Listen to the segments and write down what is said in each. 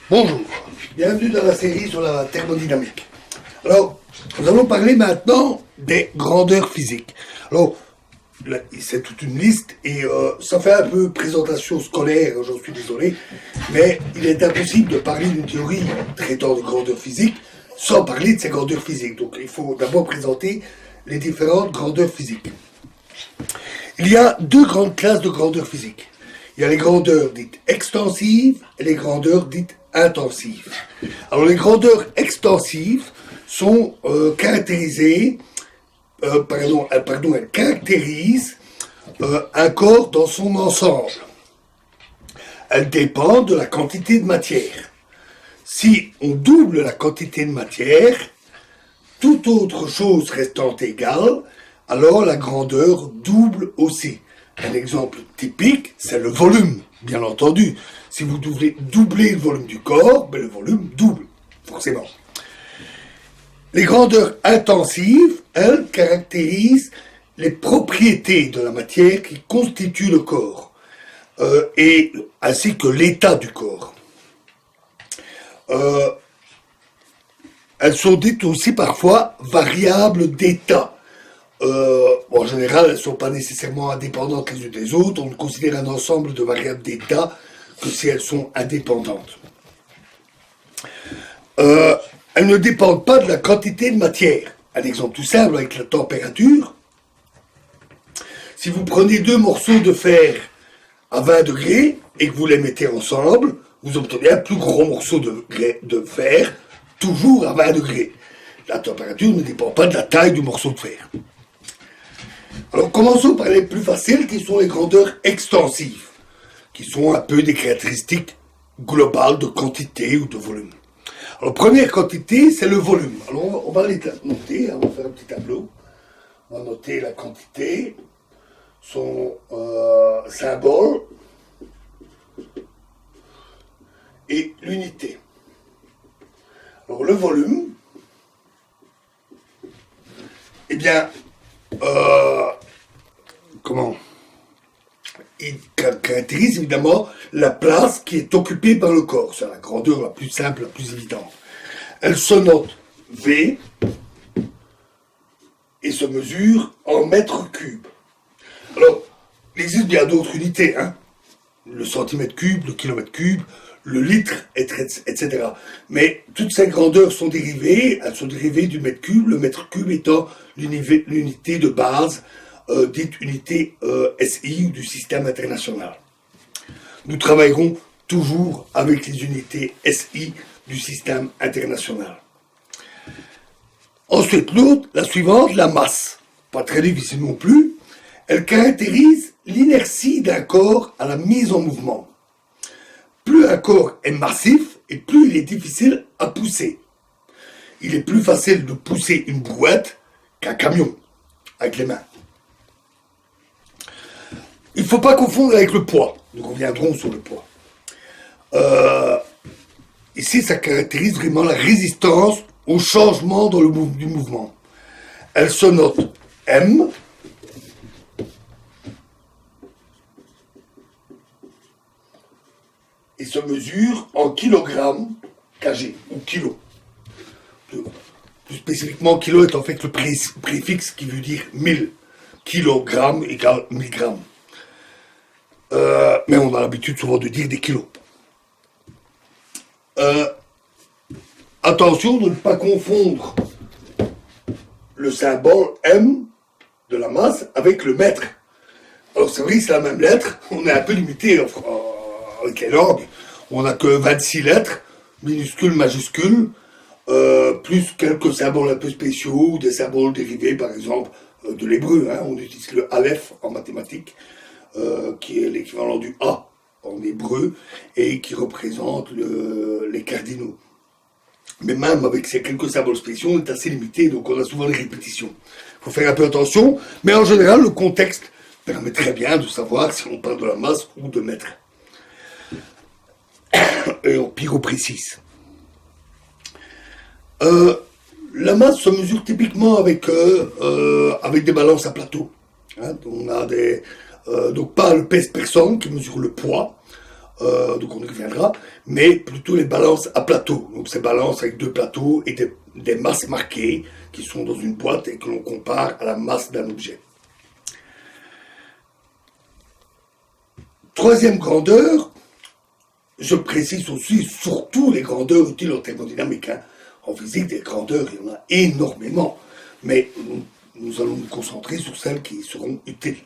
Bonjour, bienvenue dans la série sur la thermodynamique. Alors, nous allons parler maintenant des grandeurs physiques. Alors, là, c'est toute une liste et ça fait un peu présentation scolaire, j'en suis désolé, mais il est impossible de parler d'une théorie traitant de grandeurs physiques sans parler de ces grandeurs physiques. Donc, il faut d'abord présenter les différentes grandeurs physiques. Il y a deux grandes classes de grandeurs physiques. Il y a les grandeurs dites extensives et les grandeurs dites intensives. Alors les grandeurs extensives sont caractérisées, elles caractérisent un corps dans son ensemble. Elles dépendent de la quantité de matière. Si on double la quantité de matière, toute autre chose restant égale, alors la grandeur double aussi. Un exemple typique, c'est le volume, bien entendu. Si vous devez doubler le volume du corps, ben le volume double, forcément. Les grandeurs intensives, elles, caractérisent les propriétés de la matière qui constituent le corps, et ainsi que l'état du corps. Elles sont dites aussi parfois variables d'état. En général, elles ne sont pas nécessairement indépendantes les unes des autres. On considère un ensemble de variables d'état que si elles sont indépendantes. Elles ne dépendent pas de la quantité de matière. Un exemple tout simple avec la température. Si vous prenez deux morceaux de fer à 20 degrés et que vous les mettez ensemble, vous obtenez un plus gros morceau de fer, toujours à 20 degrés. La température ne dépend pas de la taille du morceau de fer. Alors commençons par les plus faciles qui sont les grandeurs extensives, qui sont un peu des caractéristiques globales de quantité ou de volume. Alors première quantité, c'est le volume. Alors on va les noter, on va faire un petit tableau. On va noter la quantité, son symbole et l'unité. Alors le volume, eh bien, il caractérise évidemment la place qui est occupée par le corps. C'est la grandeur la plus simple, la plus évidente. Elle se note V et se mesure en mètres cubes. Alors, il existe bien d'autres unités, hein. Le centimètre cube, le kilomètre cube, le litre, etc. Mais toutes ces grandeurs sont dérivées, elles sont dérivées du mètre cube, le mètre cube étant l'unité de base, dite unité SI ou du système international. Nous travaillerons toujours avec les unités SI du système international. Ensuite, l'autre, la suivante, la masse. Pas très difficile non plus. Elle caractérise l'inertie d'un corps à la mise en mouvement. Plus un corps est massif et plus il est difficile à pousser. Il est plus facile de pousser une brouette qu'un camion avec les mains. Il ne faut pas confondre avec le poids. Nous reviendrons sur le poids. Ici, ça caractérise vraiment la résistance au changement dans du mouvement. Elle se note M. Et se mesure en kilogrammes kg ou kilo. Plus spécifiquement, kilo est en fait le préfixe qui veut dire 1000. Kilogramme égale 1000 grammes. Mais on a l'habitude souvent de dire des kilos. Attention de ne pas confondre le symbole M de la masse avec le mètre. Alors c'est vrai que c'est la même lettre, on est un peu limité avec les langues. On n'a que 26 lettres, minuscules, majuscules, plus quelques symboles un peu spéciaux, des symboles dérivés par exemple de l'hébreu. Hein. On utilise le Aleph en mathématiques, qui est l'équivalent du A en hébreu et qui représente les cardinaux. Mais même avec ces quelques symboles spéciaux, on est assez limité, donc on a souvent des répétitions. Il faut faire un peu attention, mais en général, le contexte permet très bien de savoir si on parle de la masse ou de mètre. Et on pyro-précise. La masse se mesure typiquement avec des balances à plateau. Hein, on a donc pas le pèse-personne qui mesure le poids, donc on y reviendra, mais plutôt les balances à plateau. Donc ces balances avec deux plateaux et des masses marquées qui sont dans une boîte et que l'on compare à la masse d'un objet. Troisième grandeur, je précise aussi surtout les grandeurs utiles en thermodynamique. En physique, des grandeurs, il y en a énormément, mais nous allons nous concentrer sur celles qui seront utiles.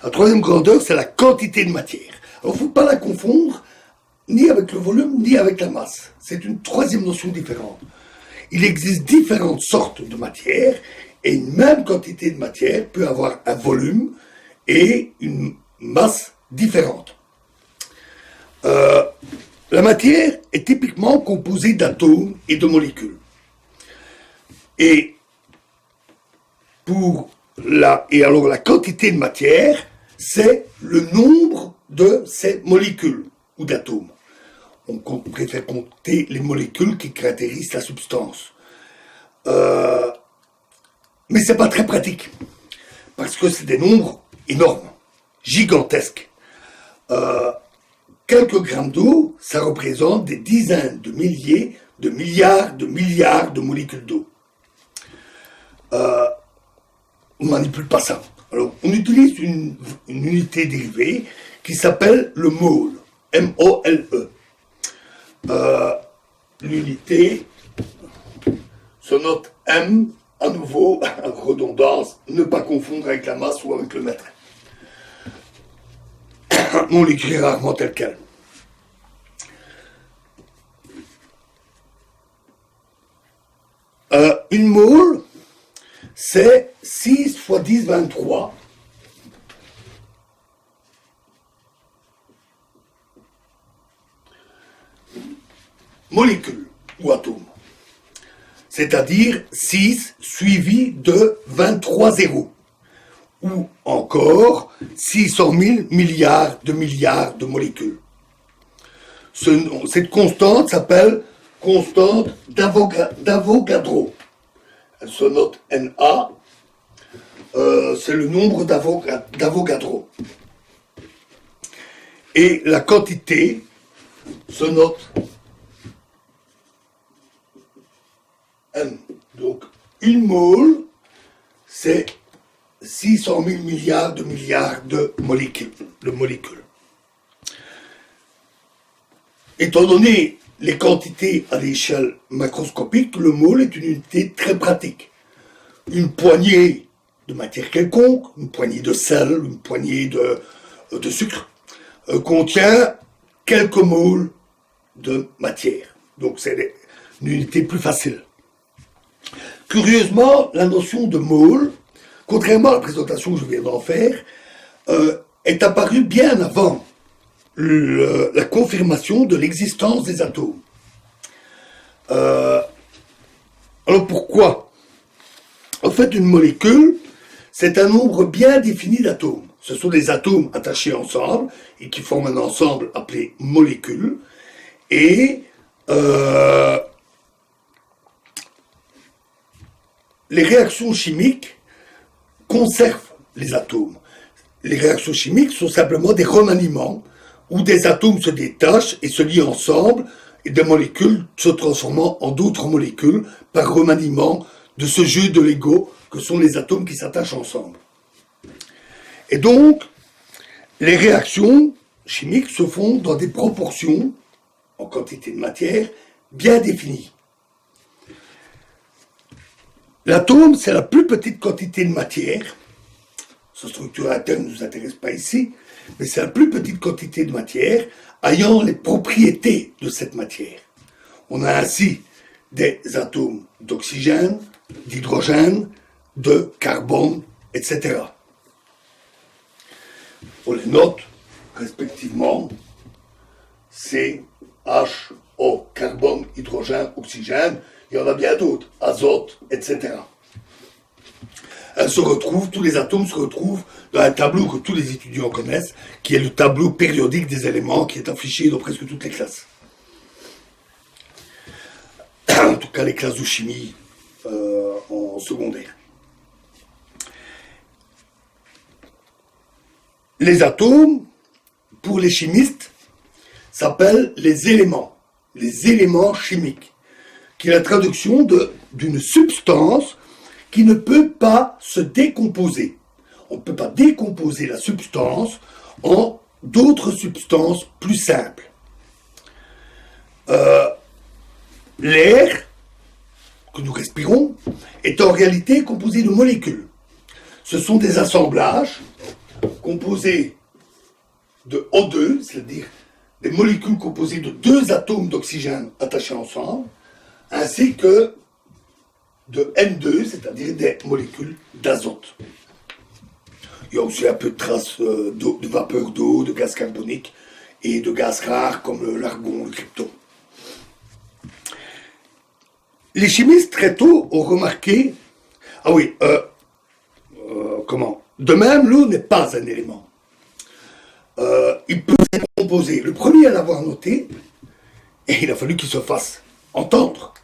La troisième grandeur, c'est la quantité de matière. Alors, il ne faut pas la confondre ni avec le volume, ni avec la masse. C'est une troisième notion différente. Il existe différentes sortes de matière, et une même quantité de matière peut avoir un volume et une masse différente. La matière est typiquement composée d'atomes et de molécules. Et alors la quantité de matière, c'est le nombre de ces molécules ou d'atomes. On préfère compter les molécules qui caractérisent la substance. Mais c'est pas très pratique, parce que c'est des nombres énormes, gigantesques. Quelques grammes d'eau, ça représente des dizaines de milliers de milliards de molécules d'eau. On ne manipule pas ça. Alors, on utilise une unité dérivée qui s'appelle le mole, M-O-L-E. L'unité se note M, à nouveau, redondance, ne pas confondre avec la masse ou avec le mètre. On l'écrit rarement tel quel. Une mole, c'est 6 fois 10, 23. Molécules ou atomes. C'est-à-dire 6 suivi de 23 zéros. Ou encore 600 000 milliards de molécules. Cette constante s'appelle constante d'Avogadro. Elle se note Na. C'est le nombre d'Avogadro. Et la quantité se note M. Donc, une mole, c'est 600 000 milliards de molécules. Étant donné les quantités à l'échelle macroscopique, le mole est une unité très pratique. Une poignée de matière quelconque, une poignée de sel, une poignée de sucre, contient quelques moles de matière. Donc c'est une unité plus facile. Curieusement, la notion de mole, contrairement à la présentation que je viens d'en faire, est apparue bien avant la confirmation de l'existence des atomes. Alors pourquoi? En fait, une molécule, c'est un nombre bien défini d'atomes. Ce sont des atomes attachés ensemble et qui forment un ensemble appelé molécule. Et les réactions chimiques conservent les atomes. Les réactions chimiques sont simplement des remaniements où des atomes se détachent et se lient ensemble et des molécules se transformant en d'autres molécules par remaniement de ce jeu de Lego que sont les atomes qui s'attachent ensemble. Et donc, les réactions chimiques se font dans des proportions, en quantité de matière, bien définies. L'atome, c'est la plus petite quantité de matière. Sa structure interne ne nous intéresse pas ici, mais c'est la plus petite quantité de matière ayant les propriétés de cette matière. On a ainsi des atomes d'oxygène, d'hydrogène, de carbone, etc. On les note respectivement C, H, O, carbone, hydrogène, oxygène, il y en a bien d'autres, azote, etc. Tous les atomes se retrouvent dans un tableau que tous les étudiants connaissent, qui est le tableau périodique des éléments, qui est affiché dans presque toutes les classes. En tout cas, les classes de chimie en secondaire. Les atomes, pour les chimistes, s'appelle les éléments chimiques, qui est la traduction d'une substance qui ne peut pas se décomposer. On ne peut pas décomposer la substance en d'autres substances plus simples. L'air que nous respirons est en réalité composé de molécules. Ce sont des assemblages composés de O2, c'est-à-dire des molécules composées de 2 atomes d'oxygène attachés ensemble, ainsi que de N2, c'est-à-dire des molécules d'azote. Il y a aussi un peu de traces de vapeur d'eau, de gaz carbonique et de gaz rares comme l'argon, le krypton. Les chimistes très tôt ont remarqué, de même, l'eau n'est pas un élément. Il peut se décomposer. Le premier à l'avoir noté, et il a fallu qu'il se fasse entendre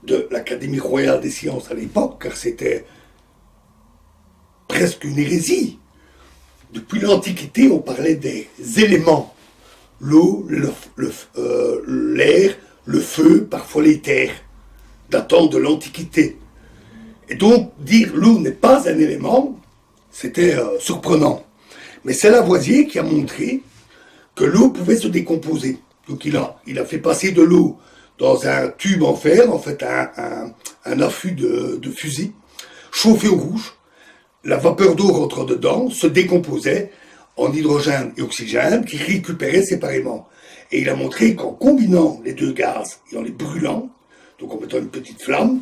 de l'Académie royale des sciences à l'époque, car c'était presque une hérésie. Depuis l'Antiquité, on parlait des éléments. L'eau, l'air, le feu, parfois l'éther, datant de l'Antiquité. Et donc, dire l'eau n'est pas un élément, c'était surprenant. Mais c'est Lavoisier qui a montré que l'eau pouvait se décomposer. Donc il a fait passer de l'eau dans un tube en fer, en fait un affût de fusil, chauffé au rouge. La vapeur d'eau rentrant dedans se décomposait en hydrogène et oxygène qui récupéraient séparément. Et il a montré qu'en combinant les 2 gaz et en les brûlant, donc en mettant une petite flamme,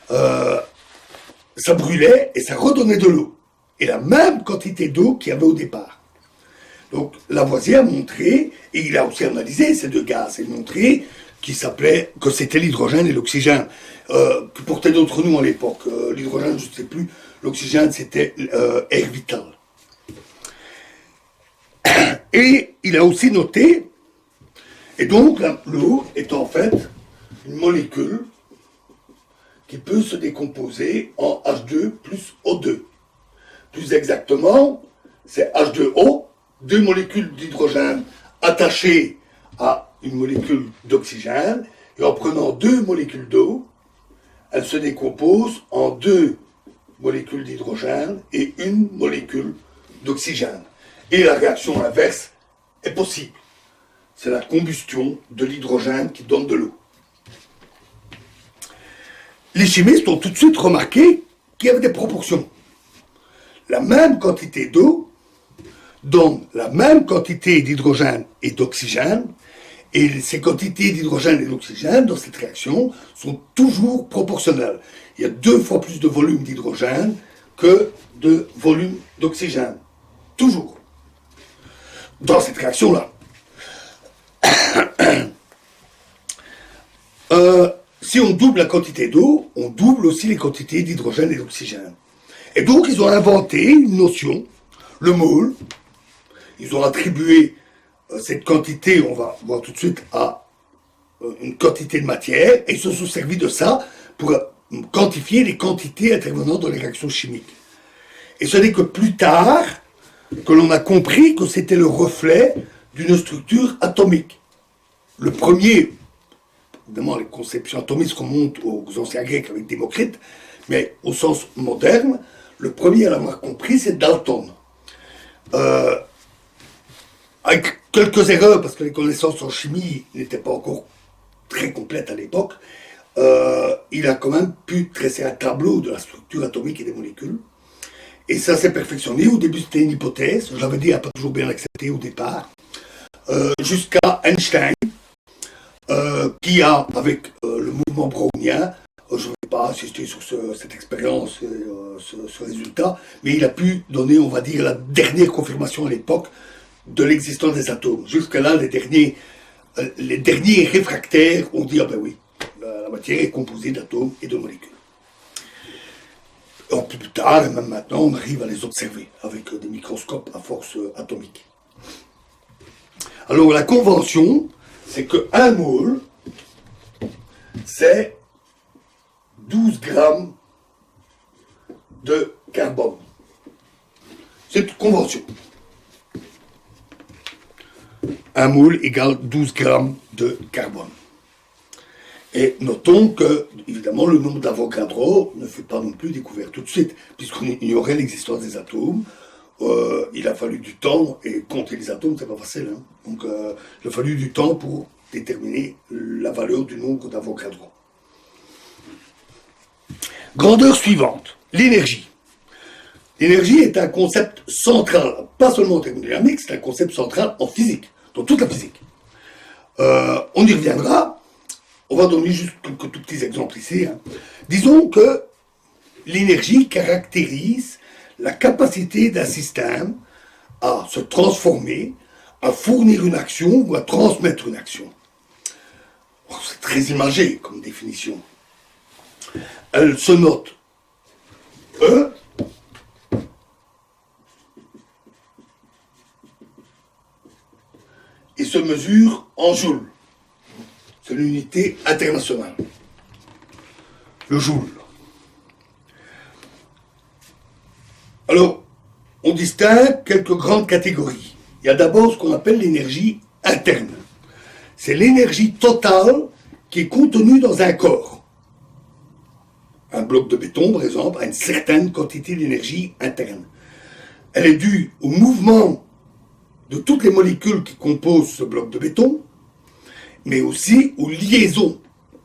ça brûlait et ça redonnait de l'eau. Et la même quantité d'eau qu'il y avait au départ. Donc Lavoisier a montré, et il a aussi analysé ces 2 gaz, et montré que c'était l'hydrogène et l'oxygène, que portaient d'autres noms à l'époque. L'hydrogène, je ne sais plus, l'oxygène c'était air vital. Et il a aussi noté, et donc l'eau est en fait une molécule qui peut se décomposer en H2 plus O2. Plus exactement, c'est H2O, 2 molécules d'hydrogène attachées à une molécule d'oxygène, et en prenant 2 molécules d'eau, elles se décomposent en 2 molécules d'hydrogène et 1 molécule d'oxygène. Et la réaction inverse est possible. C'est la combustion de l'hydrogène qui donne de l'eau. Les chimistes ont tout de suite remarqué qu'il y avait des proportions. La même quantité d'eau donne la même quantité d'hydrogène et d'oxygène, et ces quantités d'hydrogène et d'oxygène dans cette réaction sont toujours proportionnelles. Il y a 2 fois plus de volume d'hydrogène que de volume d'oxygène. Toujours. Dans cette réaction-là. Si on double la quantité d'eau, on double aussi les quantités d'hydrogène et d'oxygène. Et donc, ils ont inventé une notion, le mole. Ils ont attribué cette quantité, on va voir tout de suite, à une quantité de matière, et ils se sont servis de ça pour quantifier les quantités intervenant dans les réactions chimiques. Et ce n'est que plus tard que l'on a compris que c'était le reflet d'une structure atomique. Le premier, évidemment, les conceptions atomiques remontent aux anciens Grecs avec Démocrite, mais au sens moderne, le premier à l'avoir compris, c'est Dalton. Avec quelques erreurs, parce que les connaissances en chimie n'étaient pas encore très complètes à l'époque, il a quand même pu dresser un tableau de la structure atomique et des molécules. Et ça s'est perfectionné. Au début, c'était une hypothèse. Je l'avais dit, elle n'a pas toujours bien accepté au départ. Jusqu'à Einstein, qui a, avec le mouvement brownien, je ne vais pas insister sur cette expérience, ce résultat, mais il a pu donner, on va dire, la dernière confirmation à l'époque de l'existence des atomes. Jusqu'à là, les derniers réfractaires ont dit, ah ben oui, la matière est composée d'atomes et de molécules. Et plus tard, et même maintenant, on arrive à les observer avec des microscopes à force atomique. Alors la convention, c'est que 1 mole, c'est 12 grammes de carbone. C'est une convention. un moule égale 12 grammes de carbone. Et notons que, évidemment, le nombre d'Avogadro ne fut pas non plus découvert tout de suite, puisqu'on ignorait l'existence des atomes. Il a fallu du temps, et compter les atomes, c'est pas facile. Hein. Donc, il a fallu du temps pour déterminer la valeur du nombre d'Avogadro. Grandeur suivante, l'énergie. L'énergie est un concept central, pas seulement en thermodynamique, c'est un concept central en physique, dans toute la physique. On y reviendra. On va donner juste quelques tout petits exemples ici. Hein. Disons que l'énergie caractérise la capacité d'un système à se transformer, à fournir une action ou à transmettre une action. C'est très imagé comme définition. Elle se note E et se mesure en joules. C'est l'unité internationale. Le joule. Alors, on distingue quelques grandes catégories. Il y a d'abord ce qu'on appelle l'énergie interne. C'est l'énergie totale qui est contenue dans un corps. Un bloc de béton, par exemple, a une certaine quantité d'énergie interne. Elle est due au mouvement de toutes les molécules qui composent ce bloc de béton, mais aussi aux liaisons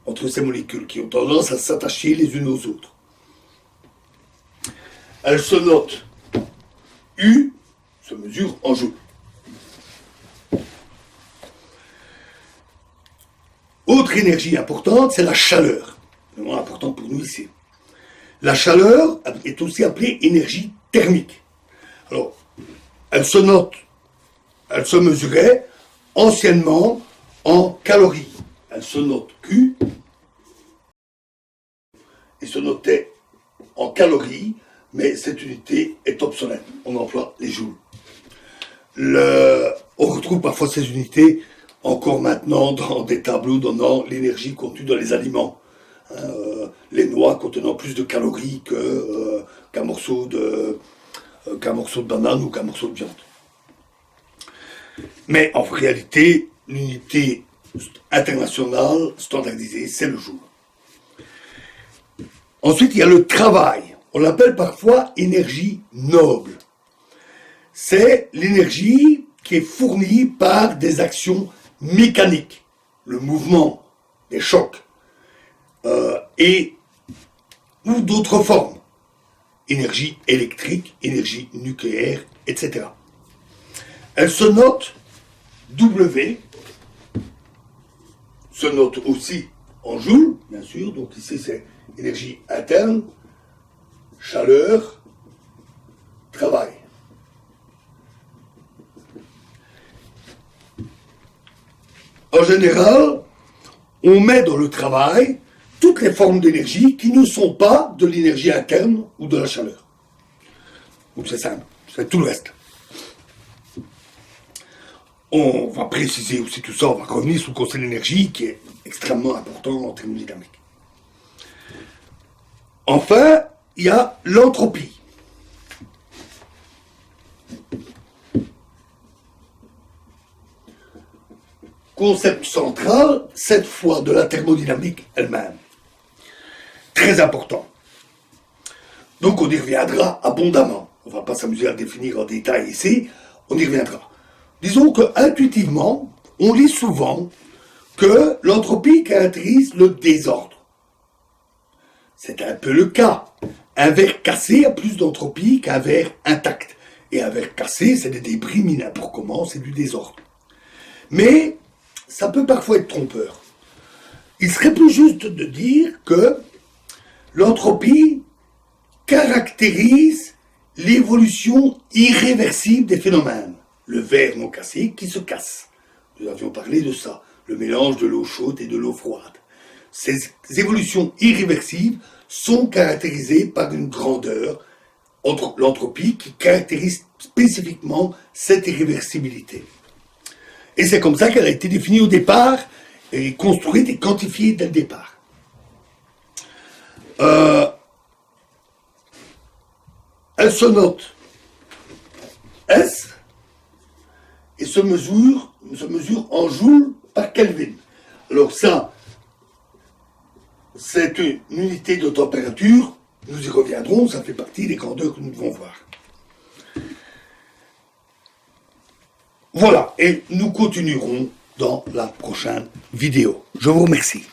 entre ces molécules qui ont tendance à s'attacher les unes aux autres. Elle se note U, se mesure en joules. Autre énergie importante, c'est la chaleur. C'est vraiment important pour nous ici. La chaleur est aussi appelée énergie thermique. Alors, elle se note, elle se mesurait anciennement en calories. Elle se note Q et se notait en calories, mais cette unité est obsolète. On emploie les joules. On retrouve parfois ces unités encore maintenant dans des tableaux donnant l'énergie contenue dans les aliments. Les noix contenant plus de calories qu'un morceau de banane ou qu'un morceau de viande. Mais en réalité, l'unité internationale standardisée, c'est le joule. Ensuite, il y a le travail. On l'appelle parfois énergie noble. C'est l'énergie qui est fournie par des actions mécaniques, le mouvement, des chocs, ou d'autres formes. Énergie électrique, énergie nucléaire, etc. Elle se note W, se note aussi en joules, bien sûr, donc ici c'est énergie interne, chaleur, travail. En général, on met dans le travail toutes les formes d'énergie qui ne sont pas de l'énergie interne ou de la chaleur. Donc c'est simple, c'est tout le reste. On va préciser aussi tout ça, on va revenir sur le concept d'énergie qui est extrêmement important en thermodynamique. Enfin, il y a l'entropie. Concept central, cette fois de la thermodynamique elle-même. Très important. Donc on y reviendra abondamment. On ne va pas s'amuser à définir en détail ici, on y reviendra. Disons que intuitivement, on lit souvent que l'entropie caractérise le désordre. C'est un peu le cas. Un verre cassé a plus d'entropie qu'un verre intact. Et un verre cassé, c'est des débris mis n'importe comment, c'est du désordre. Mais ça peut parfois être trompeur. Il serait plus juste de dire que l'entropie caractérise l'évolution irréversible des phénomènes. Le verre non cassé qui se casse. Nous avions parlé de ça, le mélange de l'eau chaude et de l'eau froide. Ces évolutions irréversibles sont caractérisées par une grandeur, l'entropie, qui caractérise spécifiquement cette irréversibilité. Et c'est comme ça qu'elle a été définie au départ, et construite et quantifiée dès le départ. Elle se note S, et se mesure en joules par Kelvin. Alors ça, c'est une unité de température, nous y reviendrons, ça fait partie des grandeurs que nous devons voir. Voilà, et nous continuerons dans la prochaine vidéo. Je vous remercie.